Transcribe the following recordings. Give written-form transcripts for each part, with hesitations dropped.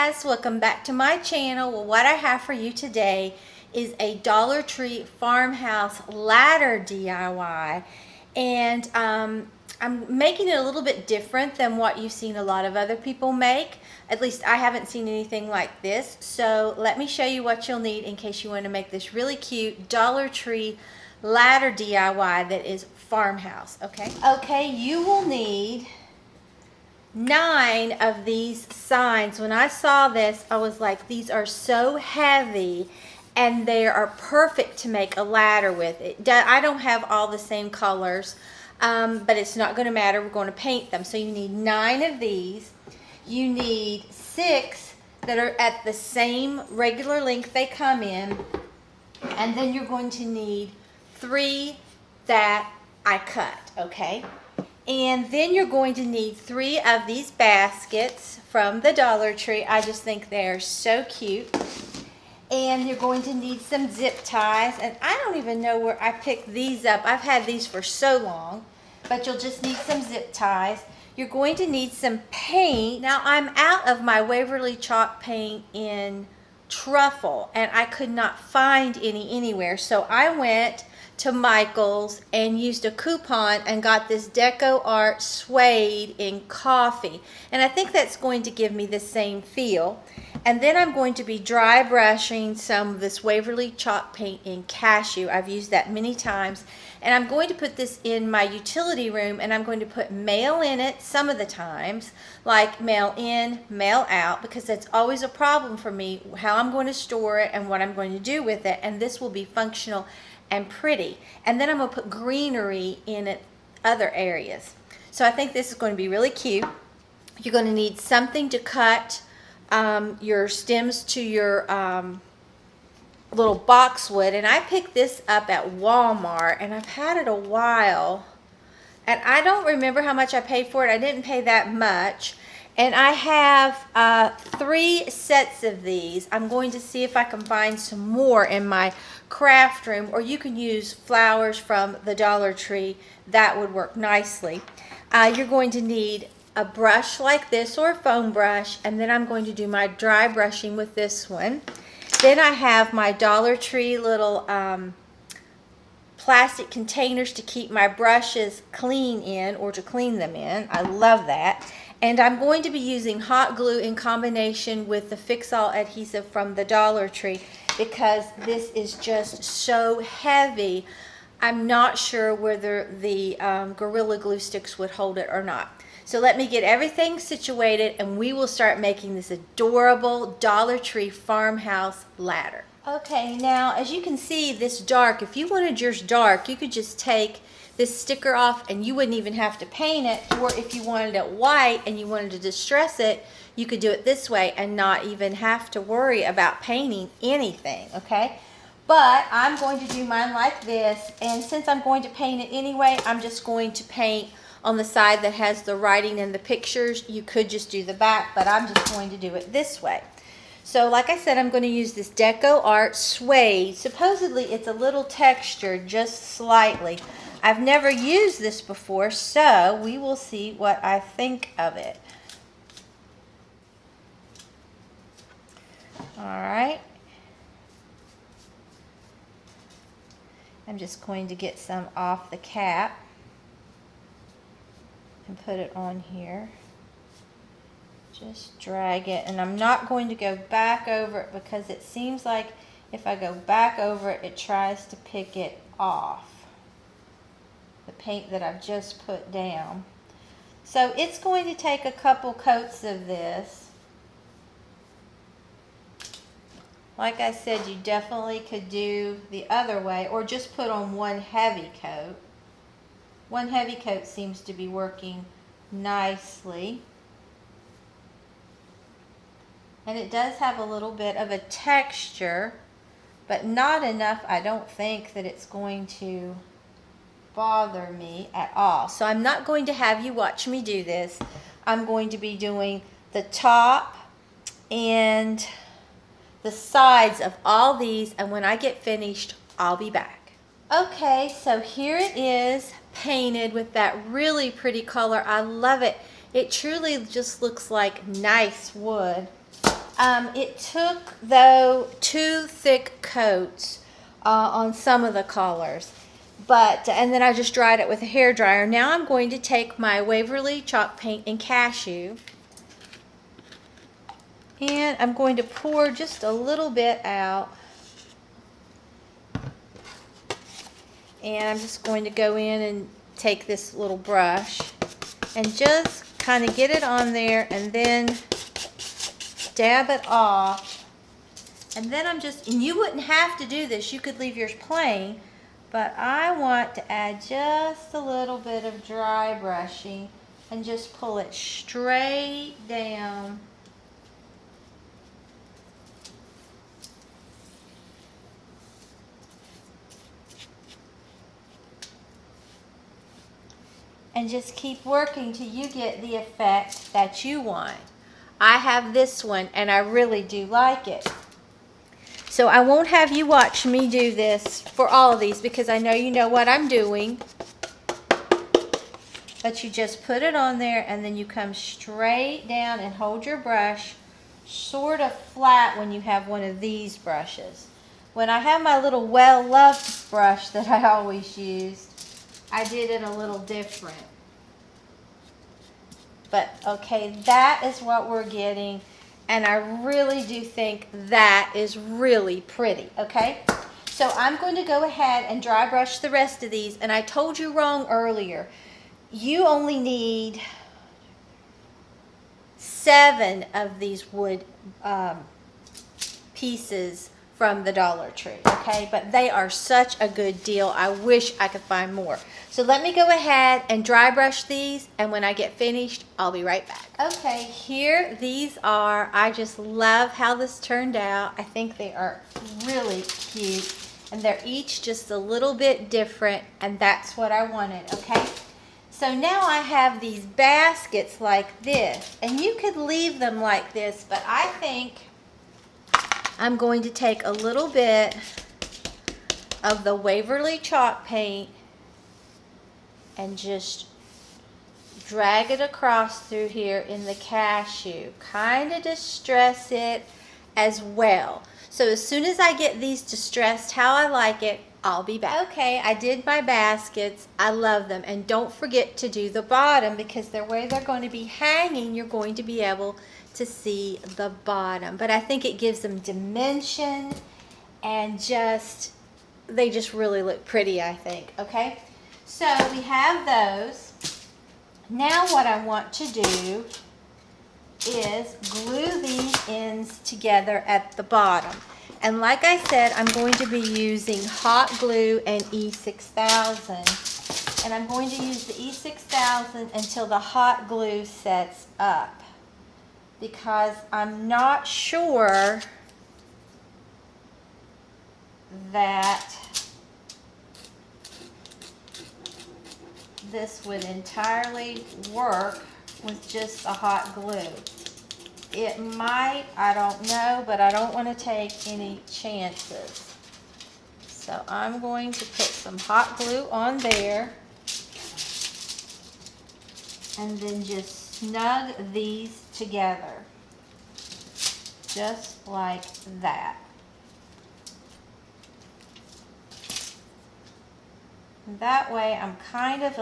guys, welcome back to my channel. Well, what I have for you today is a Dollar Tree Farmhouse ladder DIY, and I'm making it a little bit different than what you've seen a lot of other people make. At least I haven't seen anything like this, so let me show you what you'll need in case you want to make this really cute Dollar Tree ladder DIY that is farmhouse. Okay, you will need 9 of these signs. When I saw this, I was like, these are so heavy and they are perfect to make a ladder with. I don't have all the same colors, but it's not going to matter. We're going to paint them. So you need 9 of these. You need 6 that are at the same regular length they come in, and then you're going to need 3 that I cut, okay? And then you're going to need 3 of these baskets from the Dollar Tree. I just think they're so cute. And you're going to need some zip ties. And I don't even know where I picked these up. I've had these for so long. But you'll just need some zip ties. You're going to need some paint. Now, I'm out of my Waverly chalk paint in truffle, and I could not find any anywhere. So I went to Michael's and used a coupon and got this Deco Art suede in coffee, and I think that's going to give me the same feel. And then I'm going to be dry brushing some of this Waverly chalk paint in cashew. I've used that many times, and I'm going to put this in my utility room, and I'm going to put mail in it some of the times, like mail in, mail out, because that's always a problem for me, how I'm going to store it and what I'm going to do with it. And this will be functional and pretty. And then I'm going to put greenery in it, other areas. So I think this is going to be really cute. You're going to need something to cut your stems to your little boxwood, and I picked this up at Walmart, and I've had it a while, and I don't remember how much I paid for it. I didn't pay that much. And I have 3 sets of these. I'm going to see if I can find some more in my craft room, or you can use flowers from the Dollar Tree. That would work nicely. You're going to need a brush like this, or a foam brush, and then I'm going to do my dry brushing with this one. Then I have my Dollar Tree little plastic containers to keep my brushes clean in, or to clean them in. I love that. And I'm going to be using hot glue in combination with the Fix-All adhesive from the Dollar Tree, because this is just so heavy. I'm not sure whether the Gorilla Glue sticks would hold it or not. So let me get everything situated, and we will start making this adorable Dollar Tree farmhouse ladder. Okay, now as you can see, this dark, if you wanted yours dark, you could just take this sticker off and you wouldn't even have to paint it. Or if you wanted it white and you wanted to distress it, you could do it this way and not even have to worry about painting anything, okay? But I'm going to do mine like this, and since I'm going to paint it anyway, I'm just going to paint on the side that has the writing and the pictures. You could just do the back, but I'm just going to do it this way. So like I said, I'm going to use this Deco Art suede. Supposedly it's a little textured, just slightly. I've never used this before, so we will see what I think of it. Alright. I'm just going to get some off the cap and put it on here. Just drag it, and I'm not going to go back over it, because it seems like if I go back over it, it tries to pick it off, the paint that I've just put down. So it's going to take a couple coats of this. Like I said, you definitely could do the other way, or just put on one heavy coat. One heavy coat seems to be working nicely. And it does have a little bit of a texture, but not enough, I don't think, that it's going to bother me at all. So I'm not going to have you watch me do this. I'm going to be doing the top and the sides of all these, and when I get finished, I'll be back. Okay, so here it is painted with that really pretty color. I love it. It truly just looks like nice wood. It took, though, 2 thick coats on some of the colors. And then I just dried it with a hairdryer. Now I'm going to take my Waverly chalk paint in cashew. And I'm going to pour just a little bit out. And I'm just going to go in and take this little brush and just kind of get it on there and then dab it off. And then and you wouldn't have to do this, you could leave yours plain, but I want to add just a little bit of dry brushing and just pull it straight down. And just keep working till you get the effect that you want. I have this one and I really do like it. So I won't have you watch me do this for all of these because I know you know what I'm doing. But you just put it on there and then you come straight down and hold your brush sort of flat when you have one of these brushes. When I have my little well-loved brush that I always used, I did it a little different. But okay, that is what we're getting. And I really do think that is really pretty, okay? So I'm going to go ahead and dry brush the rest of these. And I told you wrong earlier. You only need 7 of these wood pieces from the Dollar Tree, okay? But they are such a good deal. I wish I could find more. So let me go ahead and dry brush these, and when I get finished, I'll be right back. Okay, here these are. I just love how this turned out. I think they are really cute, and they're each just a little bit different, and that's what I wanted, okay? So now I have these baskets like this, and you could leave them like this, but I think I'm going to take a little bit of the Waverly chalk paint and just drag it across through here in the cashew. Kind of distress it as well. So as soon as I get these distressed how I like it, I'll be back. Okay, I did my baskets. I love them. And don't forget to do the bottom because the way they're going to be hanging, you're going to be able to see the bottom. But I think it gives them dimension and they just really look pretty, I think. Okay, so we have those. Now what I want to do is glue these ends together at the bottom. And like I said, I'm going to be using hot glue and E6000. And I'm going to use the E6000 until the hot glue sets up. Because I'm not sure that this would entirely work with just a hot glue. It might, I don't know, but I don't want to take any chances. So I'm going to put some hot glue on there and then just snug these together. Just like that. That way I'm kind of,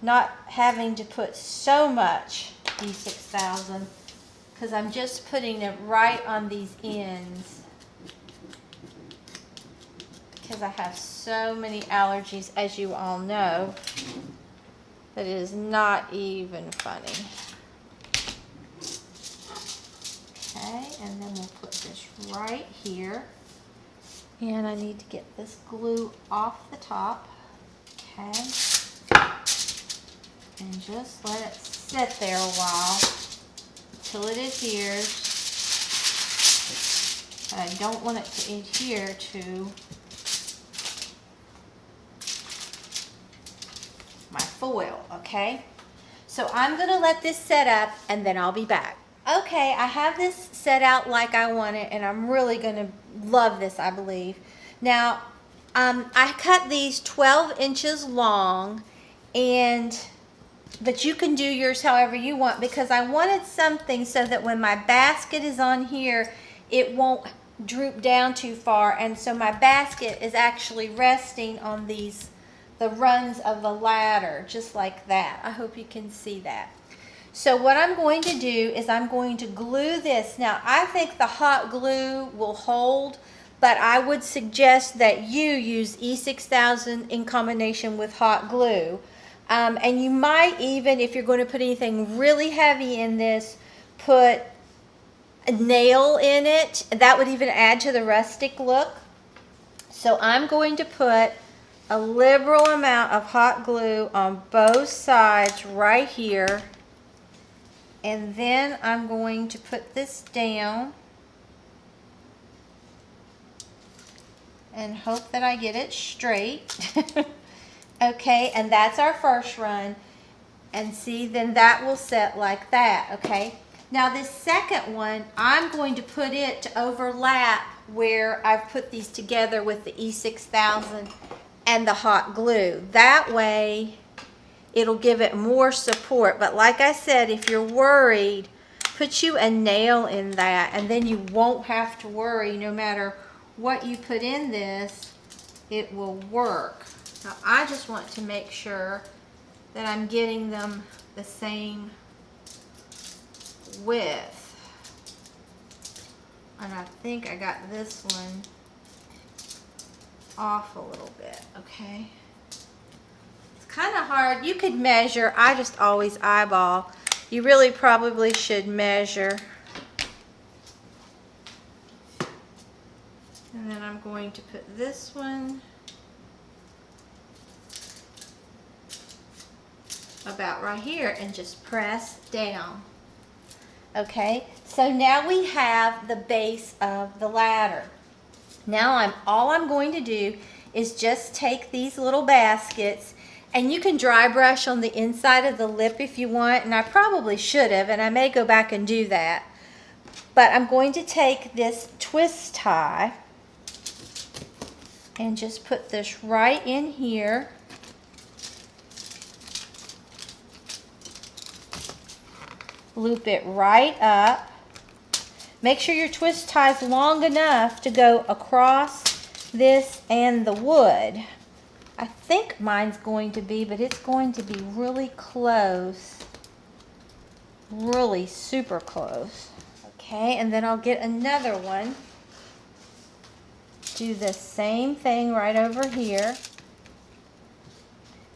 not having to put so much E6000 because I'm just putting it right on these ends because I have so many allergies, as you all know, that it is not even funny. Okay, and then we'll put this right here. And I need to get this glue off the top. Okay. And just let it sit there a while until it adheres. But I don't want it to adhere to my foil, okay? So I'm going to let this set up and then I'll be back. Okay, I have this set out like I want it and I'm really going to love this, I believe. Now, I cut these 12 inches long and But you can do yours however you want, because I wanted something so that when my basket is on here, it won't droop down too far. And so my basket is actually resting on the rungs of the ladder, just like that. I hope you can see that. So what I'm going to do is I'm going to glue this. Now, I think the hot glue will hold, but I would suggest that you use E6000 in combination with hot glue. And you might even, if you're going to put anything really heavy in this, put a nail in it. That would even add to the rustic look. So I'm going to put a liberal amount of hot glue on both sides right here. And then I'm going to put this down and hope that I get it straight. Okay, and that's our first run. And see, then that will set like that, okay? Now this second one, I'm going to put it to overlap where I've put these together with the E6000 and the hot glue. That way, it'll give it more support. But like I said, if you're worried, put you a nail in that, and then you won't have to worry. No matter what you put in this, it will work. Now, I just want to make sure that I'm getting them the same width. And I think I got this one off a little bit, okay? It's kind of hard. You could measure. I just always eyeball. You really probably should measure. And then I'm going to put this one about right here and just press down. Okay, so now we have the base of the ladder. Now all I'm going to do is just take these little baskets, and you can dry brush on the inside of the lip if you want, and I probably should have, and I may go back and do that. But I'm going to take this twist tie and just put this right in here. Loop it right up. Make sure your twist tie is long enough to go across this and the wood. I think mine's going to be, but it's going to be really close. Really super close. Okay, and then I'll get another one. Do the same thing right over here.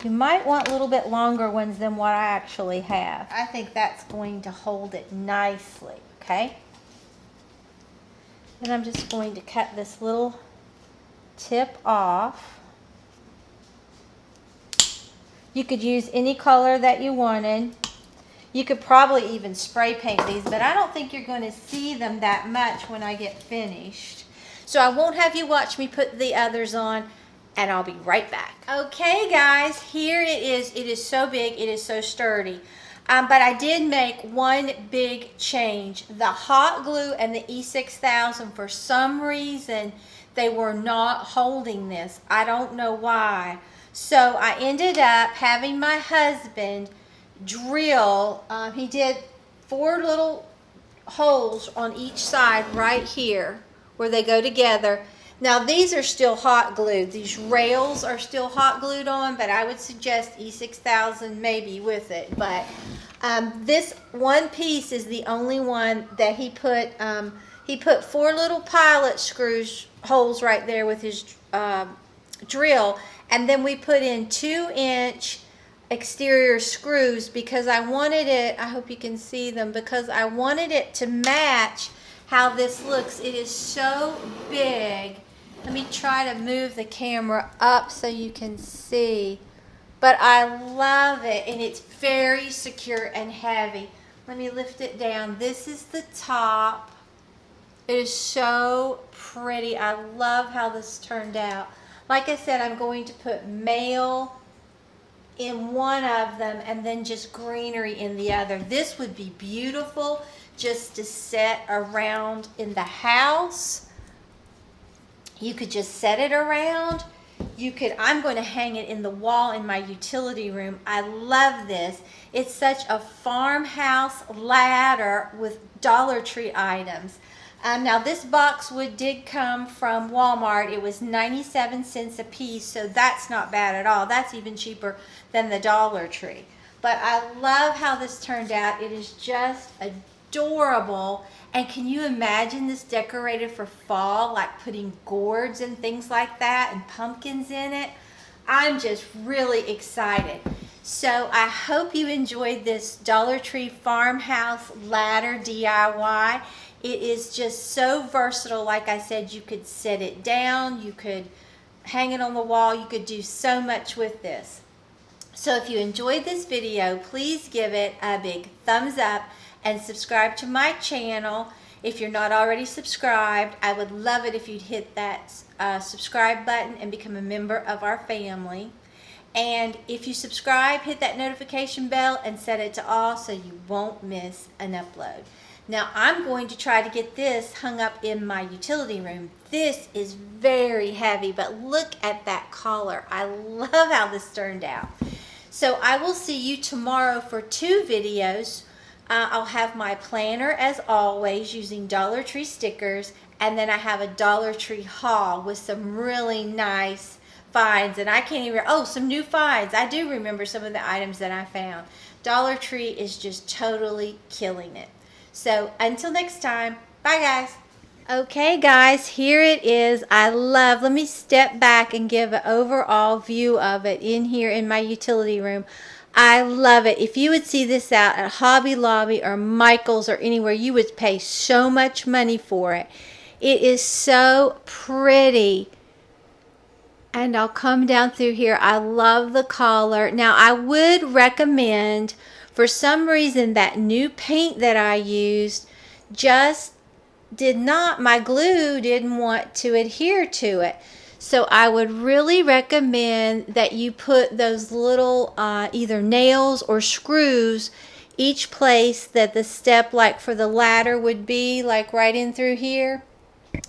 You might want a little bit longer ones than what I actually have. I think that's going to hold it nicely, okay? Then I'm just going to cut this little tip off. You could use any color that you wanted. You could probably even spray paint these, but I don't think you're going to see them that much when I get finished. So I won't have you watch me put the others on, and I'll be right back. Okay guys, here it is. It is so big, it is so sturdy. But I did make one big change. The hot glue and the E6000, for some reason, they were not holding this. I don't know why. So I ended up having my husband drill. He did 4 little holes on each side right here where they go together. Now these are still hot glued. These rails are still hot glued on, but I would suggest E6000 maybe with it. But this one piece is the only one that he put. He put 4 little pilot screws holes right there with his drill, and then we put in 2-inch exterior screws because I wanted it. I hope you can see them, because I wanted it to match how this looks. It is so big. Let me try to move the camera up so you can see. But I love it, and it's very secure and heavy. Let me lift it down. This is the top. It is so pretty. I love how this turned out. Like I said, I'm going to put male in one of them and then just greenery in the other. This would be beautiful just to set around in the house. You could just set it around. I'm going to hang it in the wall in my utility room. I love this. It's such a farmhouse ladder with Dollar Tree items. Now this boxwood did come from Walmart. It was 97 cents a piece, so that's not bad at all. That's even cheaper than the Dollar Tree. But I love how this turned out. It is just adorable. And can you imagine this decorated for fall, like putting gourds and things like that and pumpkins in it? I'm just really excited. So I hope you enjoyed this Dollar Tree Farmhouse Ladder DIY. It is just so versatile. Like I said, you could set it down, you could hang it on the wall, you could do so much with this. So if you enjoyed this video, please give it a big thumbs up and subscribe to my channel. If you're not already subscribed, I would love it if you'd hit that subscribe button and become a member of our family. And if you subscribe, hit that notification bell and set it to all so you won't miss an upload. Now I'm going to try to get this hung up in my utility room. This is very heavy, but look at that collar. I love how this turned out. So I will see you tomorrow for 2 videos. I'll have my planner as always using Dollar Tree stickers, and then I have a Dollar Tree haul with some really nice finds, and I can't even, some new finds. I do remember some of the items that I found. Dollar Tree is just totally killing it. So until next time, bye guys. Okay guys, here it is. Let me step back and give an overall view of it in here in my utility room. I love it. If you would see this out at Hobby Lobby or Michael's or anywhere, you would pay so much money for it. It is so pretty. And I'll come down through here. I love the collar. Now I would recommend, for some reason, that new paint that I used just my glue didn't want to adhere to it. So I would really recommend that you put those little either nails or screws each place that the step, like for the ladder, would be, like right in through here.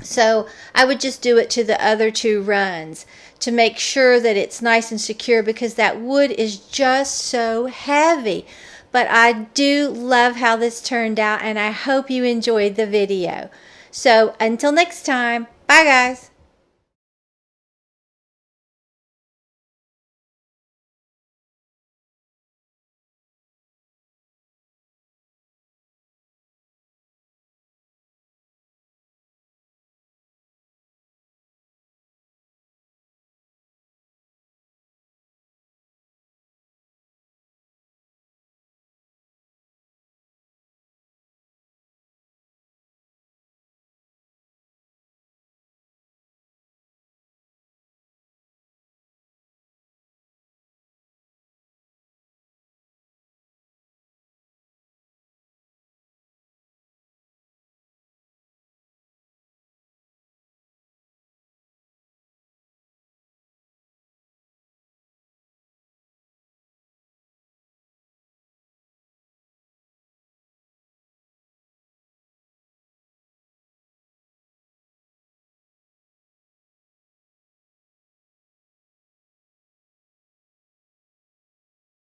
So I would just do it to the other 2 runs to make sure that it's nice and secure, because that wood is just so heavy. But I do love how this turned out, and I hope you enjoyed the video. So until next time, bye guys.